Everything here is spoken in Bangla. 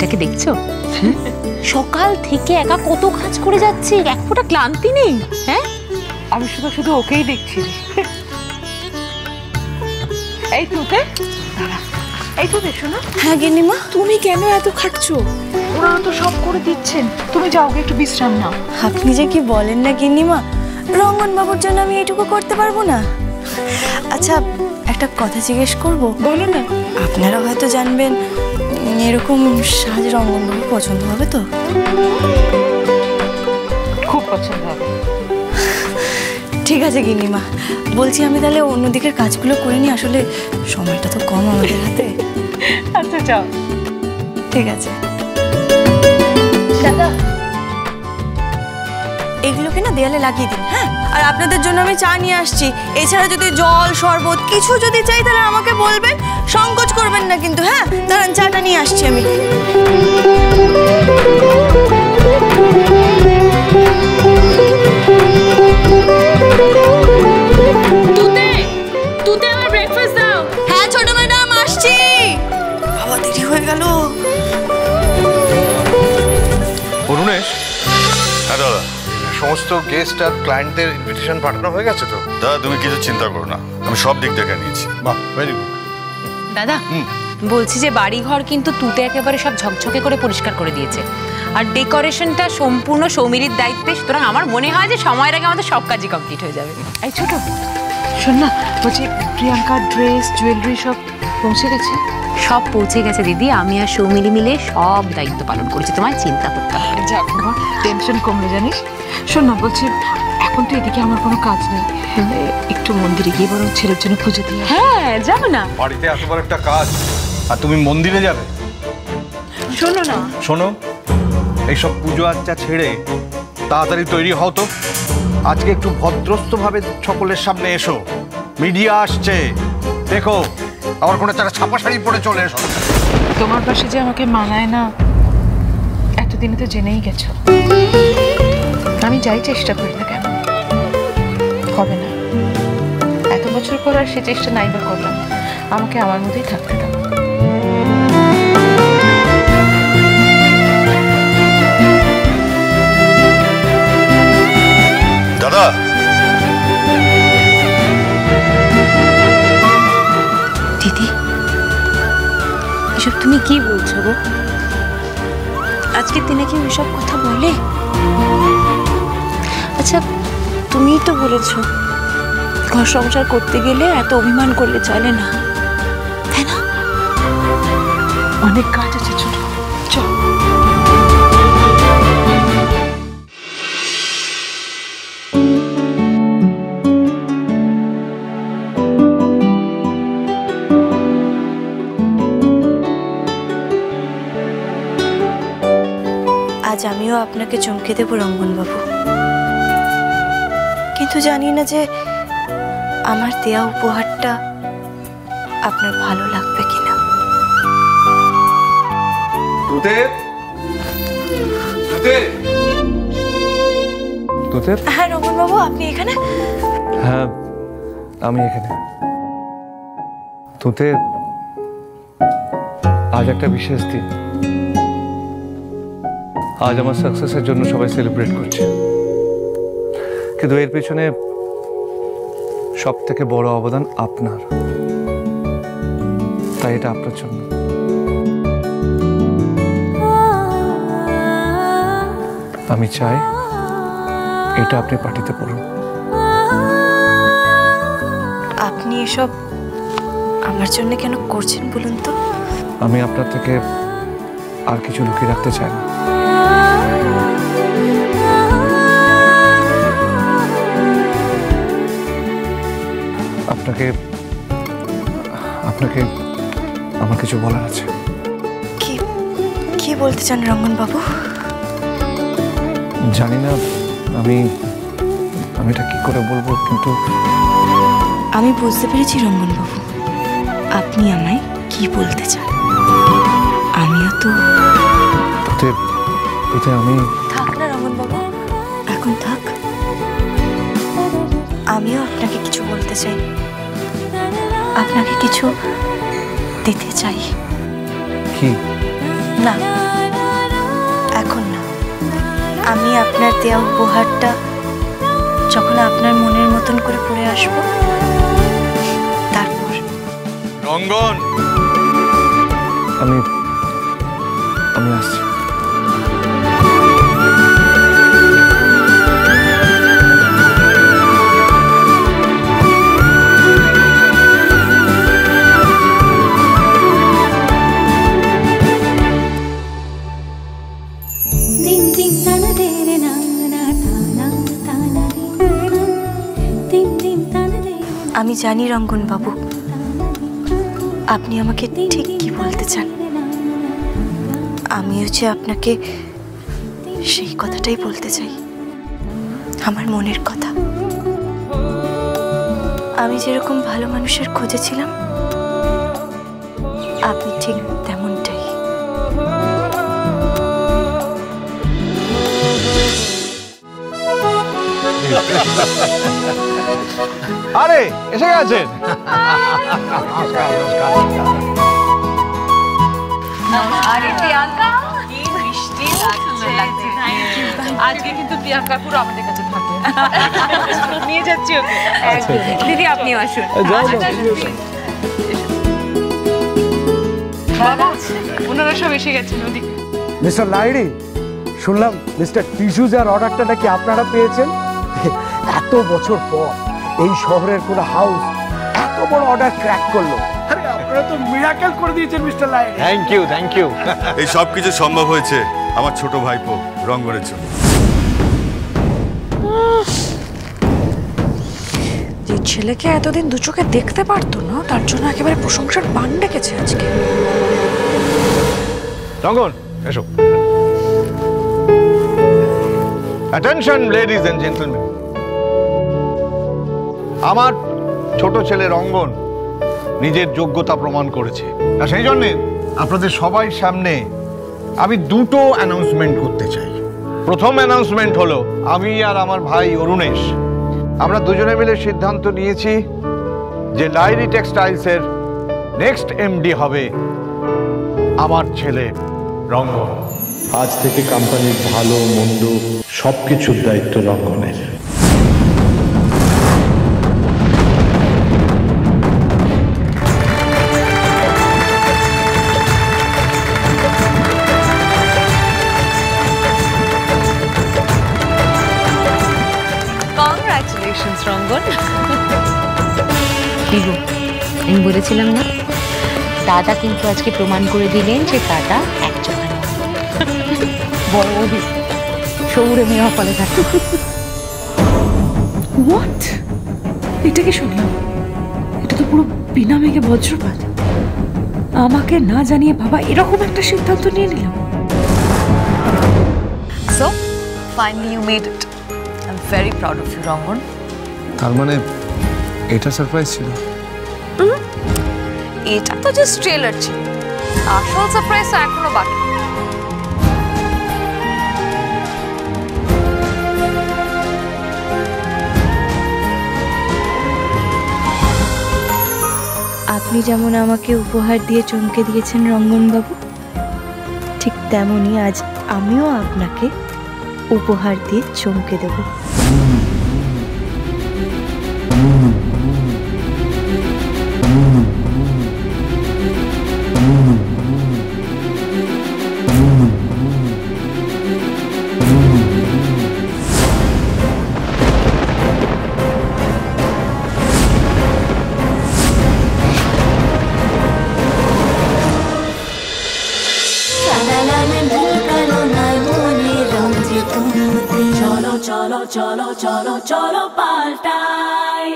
মেয়েটাকে দেখছো? সকাল থেকে একা কত কাজ করে যাচ্ছে, এক ফোঁটা ক্লান্তি নেই। হ্যাঁ, আমি শুধু শুধু ওকেই দেখছি। এই তুতে দাঁড়া, এই তো দেখো না। হ্যাঁ গিন্নিমা, তুমি কেন এত খাটছো? ওরা তো সব করে দিচ্ছেন, তুমি যাও একটু বিশ্রাম নাও। আপনি যে কি বলেন না গিন্নিমা, রঙ্গন বাবুর জন্য আমি এইটুকু করতে পারবো না? আচ্ছা, একটা কথা জিজ্ঞেস করবো? বলো না। আপনারা হয়তো জানবেন, এরকম সাজ রঙ্গন বাবু পছন্দ হবে তো? খুব পছন্দ হবে। ঠিক আছে গিন্নিমা, বলছি আমি তাহলে অন্যদিকের কাজগুলো করে নিই, আসলে সময়টা তো কম আমাদের হাতে। আচ্ছা যাও। ঠিক আছে দাদা, এগুলোকে না দেয়ালে লাগিয়ে দিন। হ্যাঁ, আর আপনাদের জন্য আমি চা নিয়ে আসছি। এছাড়া যদি জল শরবত কিছু যদি চাই তাহলে আমাকে বলবেন, সংকোচ করবেন না কিন্তু। হ্যাঁ, দাঁড়ান, চাটা নিয়ে আসছি আমি। তুতে আমার ব্রেকফাস্ট দাও। হ্যাঁ ছোট ম্যাডাম, আসছি। বাবা, দেরি হয়ে গেল। অরুণেশ, হ্যাঁ দাদা, সমস্ত গেস্ট আর ক্লায়েন্টদের ইনভিটেশন পাঠানো হয়ে গেছে তো? দাদা তুমি কিছু চিন্তা করো না, আমি সব দিক দেখে নিয়েছি। বাহ, ভেরি গুড। দাদা, বলছি যে বাড়িঘর কিন্তু তুতে একেবারে সব ঝকঝকে করে পরিষ্কার করে দিয়েছে, আর ডেকোরেশনটা সম্পূর্ণ সৌমিরির দায়িত্বে। সুতরাং আমার মনে হয় যে সময়ের আগে আমাদের সব কাজই কমপ্লিট হয়ে যাবে। এই ছোট, শোন না, বলছি প্রিয়াঙ্কার ড্রেস জুয়েলারি সব পৌঁছে গেছে? সব পৌঁছে গেছে দিদি, আমি আর সৌমিলি মিলে সব দায়িত্ব পালন করেছি, তোমায় চিন্তা করতে হবে না। যাক, আমার টেনশন কমলো জানিস। শোন না, বলছি এখন তো এদিকে আমার কোনো কাজ নেই, একটু মন্দিরে গিয়ে বরং ছেলের জন্য পুজো দিয়ে। হ্যাঁ, যাবো না? বাড়িতে এত বড় একটা কাজ আর তুমি মন্দিরে যাবে? শোনো না, শোনো, এইসব পুজো আচ্চা ছেড়ে তাড়াতাড়ি তৈরি হও তো। আজকে একটু ভদ্রস্থভাবে সকলের সামনে এসো, মিডিয়া আসছে দেখো। আমার কোনো একটা ছাপা শাড়ি পরে চলে এসো। তোমার পাশে যে আমাকে মানায় না এতদিনে তো জেনেই গেছো। আমি যাই চেষ্টা করি না কেন, হবে না। এত বছর পর আর সে চেষ্টা নাই বা করলাম, আমাকে আমার মধ্যেই থাকতে দাও। দাদা, দিদি, এসব তুমি কি বলছো গো? আজকের দিনে কি ওইসব কথা বলে? আচ্ছা, তুমিই তো বলেছো ঘর সংসার করতে গেলে এত অভিমান করলে চলে না, তাই না? অনেক কাজ আছে ছোট, চল। আজ আমিও আপনাকে চমকে দেব রঙ্গনবাবু, কিন্তু জানি না যে আমার দেয়া উপহারটা আপনার ভালো লাগবে কিনা। হ্যাঁ রঙ্গনবাবু, আপনি এখানে? হ্যাঁ, আমি এখানে। তুতে, আজ একটা বিশেষ দিন। আজ আমার সাকসেসের জন্য সবাই সেলিব্রেট করছে, কিন্তু এর পেছনে সব থেকে বড় অবদান আপনার। তাই এটা আপনার জন্য। আমি চাই এটা আপনি পার্টিতে পড়ুন। আপনি এসব আমার জন্য কেন করছেন বলুন তো? আমি আপনার থেকে আর কিছু লুকিয়ে রাখতে চাই না। আপনাকে আপনাকে আমার কিছু বলার আছে। কি কি বলতে চান রঙ্গনবাবু? জানি না আমি এটা কি করে বলবো, কিন্তু আমি বুঝতে পেরেছি রঙ্গনবাবু, আপনি আমায় কি বলতে চান। আমিও তো আমি থাক না রঙ্গনবাবু, এখন থাক। আমিও আপনাকে কিছু বলতে চাই, আপনাকে কিছু দিতে চাই। কি? না, এখন না, আমি আপনার দেওয়া উপহারটা যখন আপনার মনের মতন করে পড়ে আসবো তারপর। রঙ্গন, আমি আসছি। আমি জানি রঙ্গন বাবু, আপনি আমাকে ঠিক কি বলতে চান। আমিও যে আপনাকে সেই কথাটাই বলতে চাই, আমার মনের কথা। আমি যেরকম ভালো মানুষের খোঁজে ছিলাম, আপনি ঠিক তেমনটাই। আরে এসে গেছেন। আরে প্রিয়াঙ্কা, কি মিষ্টি লাগছে। আজকে কিন্তু প্রিয়াঙ্কা পুরো আমাদের কাছে থাকবে। নিয়ে যাচ্ছি ওকে। দিদি আপনিও আসুন। বাবা, ওনারা সব এসে গেছেন ওদিকে। মিস্টার লাহিড়ী, শুনলাম মিস্টার টিস্যুজের অর্ডারটা নাকি আপনারা পেয়েছেন। এত বছর পর এই শহরের কোনো হাউস এত বড় অর্ডার ক্র্যাক করলো। আরে আপনারা তো মিরাকেল করে দিয়েছেন মিস্টার লাহিড়ী। Thank you. এই সব কিছু সম্ভব হয়েছে আমার ছোট ভাইপো রঙ্গনের জন্য। যে ছেলেকে এতদিন দু চোখে দেখতে পারতো না, তার জন্য একেবারে প্রশংসার বান ডেকেছে আজকে। রঙ্গন, এসো। অ্যাটেনশন লেডিজ এন্ড জেন্টলম্যান, আমার ছোট ছেলে রঙ্গন নিজের যোগ্যতা প্রমাণ করেছে, আর সেই জন্য আপনাদের সবাই সামনে আমি দুটো অ্যানাউন্সমেন্ট করতে চাই। প্রথম অ্যানাউন্সমেন্ট হলো, আমি আর আমার ভাই অরুণেশ আমরা দুজনে মিলে সিদ্ধান্ত নিয়েছি যে লাহিড়ী টেক্সটাইলসের নেক্সট এমডি হবে আমার ছেলে রঙ্গন। আজ থেকে কোম্পানির ভালো মন্দ সবকিছুর দায়িত্ব রঙ্গনের। কংগ্রাচুলেশনস রঙ্গন। আমি বলেছিলাম না, দাদা কিন্তু আজকে প্রমাণ করে দিলেন যে দাদা এক চোখা বড় অভি সৌরে মেয়ে ফলে থাকে। হোয়াট? এটা কি শুনলাম? এটা তো পুরো বিনা মেঘে বজ্রপাত। আমাকে না জানিয়ে বাবা এরকম একটা সিদ্ধান্ত নিয়ে নিলাম। So, finally you made it. I'm very proud of you, Rangan. তার মানে এটা সারপ্রাইজ ছিল? এটা তো জাস্ট ট্রেলার ছিল, আসল সারপ্রাইজ এখনো বাকি। আপনি যেমন আমাকে উপহার দিয়ে চমকে দিয়েছেন রঙ্গন বাবু, ঠিক তেমনই আজ আমিও আপনাকে উপহার দিয়ে চমকে দেব। চলো চলো চলো চলো চলো পাল্টাই।